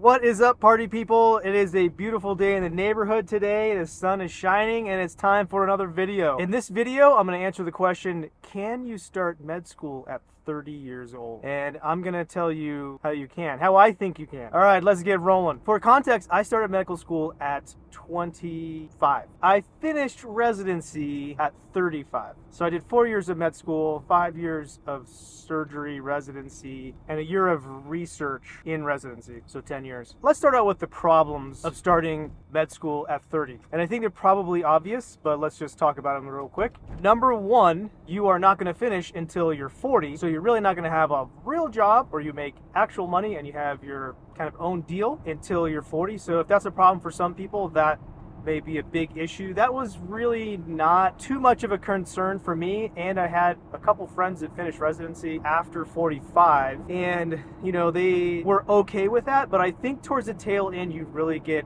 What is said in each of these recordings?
What is up, party people? It is a beautiful day in the neighborhood today. The sun is shining and it's time for another video. In this video, I'm going to answer the question, can you start med school at 30 years old? And I'm going to tell you how you can, how I think you can. All right, let's get rolling. For context, I started medical school at 25. I finished residency at 35. So I did 4 years of med school, 5 years of surgery residency, and a year of research in residency, so 10 years. Let's start out with the problems of starting med school at 30. And I think they're probably obvious, but let's just talk about them real quick. Number one, you are not going to finish until you're 40, so you're really not going to have a real job where you make actual money and you have your kind of own deal until you're 40. So if that's a problem for some people, that may be a big issue. That was really not too much of a concern for me, and I had a couple friends that finished residency after 45, and they were okay with that. But I think towards the tail end you really get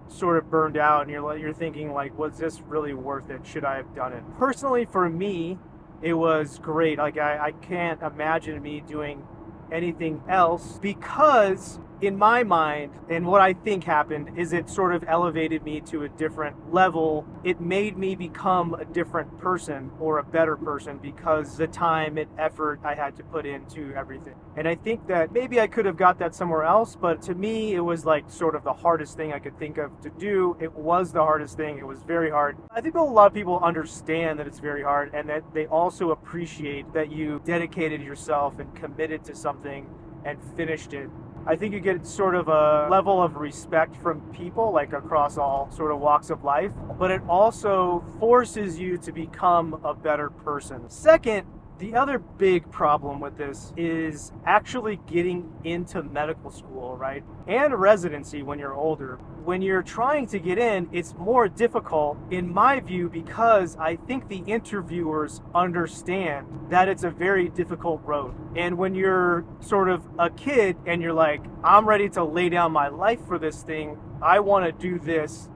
sort of burned out and you're thinking like, was this really worth it? Should I have done it? Personally, for me, it was great. Like I can't imagine me doing anything else, because in my mind, and what I think happened is it sort of elevated me to a different level. It made me become a different person, or a better person, because the time and effort I had to put into everything. And I think that maybe I could have got that somewhere else, but to me it was like sort of the hardest thing I could think of to do. It was the hardest thing. It was very hard. I think a lot of people understand that it's very hard, and that they also appreciate that you dedicated yourself and committed to something and finished it. I think you get sort of a level of respect from people, like across all sort of walks of life, but it also forces you to become a better person. Second, the other big problem with this is actually getting into medical school, right? And residency when you're older. When you're trying to get in, it's more difficult, in my view, because I think the interviewers understand that it's a very difficult road. And when you're sort of a kid and you're like, I'm ready to lay down my life for this thing, I want to do this,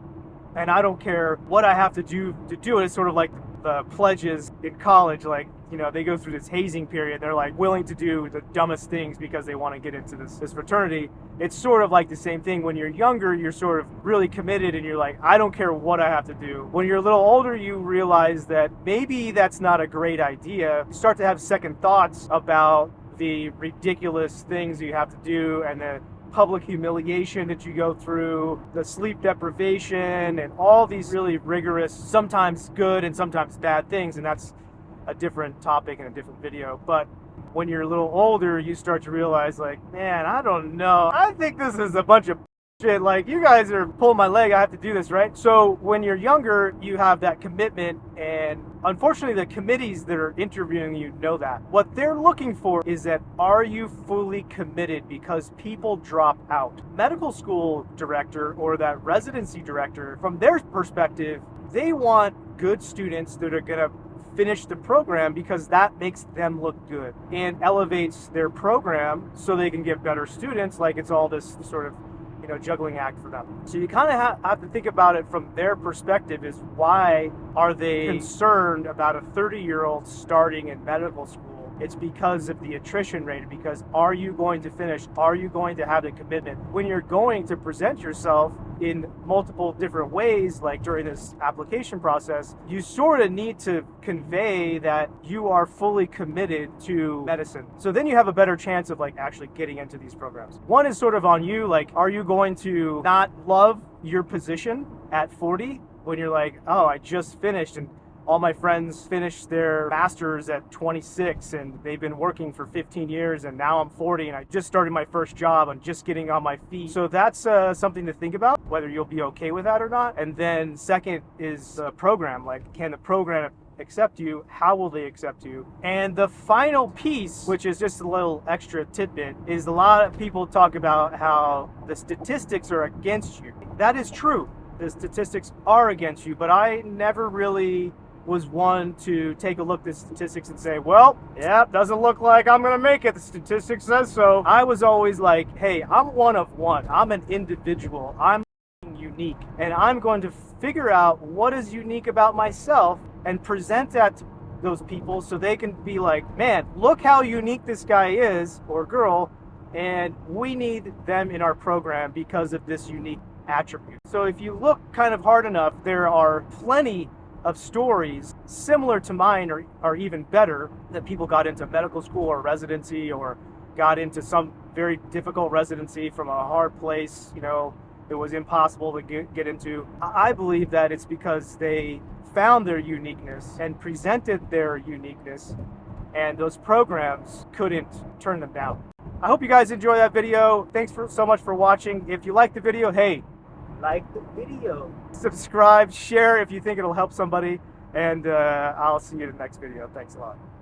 and I don't care what I have to do it. It's sort of like the pledges in college, like, they go through this hazing period. They're like willing to do the dumbest things because they want to get into this fraternity. It's sort of like the same thing. When you're younger, you're sort of really committed and you're like, I don't care what I have to do. When you're a little older, you realize that maybe that's not a great idea. You start to have second thoughts about the ridiculous things you have to do, and the public humiliation that you go through, the sleep deprivation, and all these really rigorous, sometimes good and sometimes bad things. And that's a different topic in a different video. But when you're a little older, you start to realize, like, man, I don't know. I think this is a bunch of shit. Like, you guys are pulling my leg. I have to do this, right? So when you're younger, you have that commitment, and unfortunately the committees that are interviewing you know that. What they're looking for is that, are you fully committed? Because people drop out. Medical school director or that residency director, from their perspective, they want good students that are gonna finish the program, because that makes them look good and elevates their program so they can get better students. Like, it's all this sort of juggling act for them. So you kind of have to think about it from their perspective, is why are they concerned about a 30-year-old starting in medical school? It's because of the attrition rate, because are you going to finish? Are you going to have the commitment? When you're going to present yourself in multiple different ways, like during this application process, you sort of need to convey that you are fully committed to medicine. So then you have a better chance of like actually getting into these programs. One is sort of on you, like, are you going to not love your position at 40 when you're like, oh, I just finished, and all my friends finished their masters at 26 and they've been working for 15 years, and now I'm 40 and I just started my first job. I'm just getting on my feet. So that's something to think about, whether you'll be okay with that or not. And then second is the program. Like, can the program accept you? How will they accept you? And the final piece, which is just a little extra tidbit, is a lot of people talk about how the statistics are against you. That is true. The statistics are against you, but I never really was one to take a look at the statistics and say, well, yeah, doesn't look like I'm gonna make it. The statistics says so. I was always like, hey, I'm one of one. I'm an individual. I'm unique, and I'm going to figure out what is unique about myself and present that to those people so they can be like, man, look how unique this guy is or girl. and we need them in our program because of this unique attribute. So if you look kind of hard enough, there are plenty of stories similar to mine or even better, that people got into medical school or residency or got into some very difficult residency from a hard place, it was impossible to get into. I believe that it's because they found their uniqueness and presented their uniqueness, and those programs couldn't turn them down. I hope you guys enjoy that video. Thanks so much for watching. If you like the video, hey, like the video. Subscribe, share if you think it'll help somebody, and I'll see you in the next video. Thanks a lot.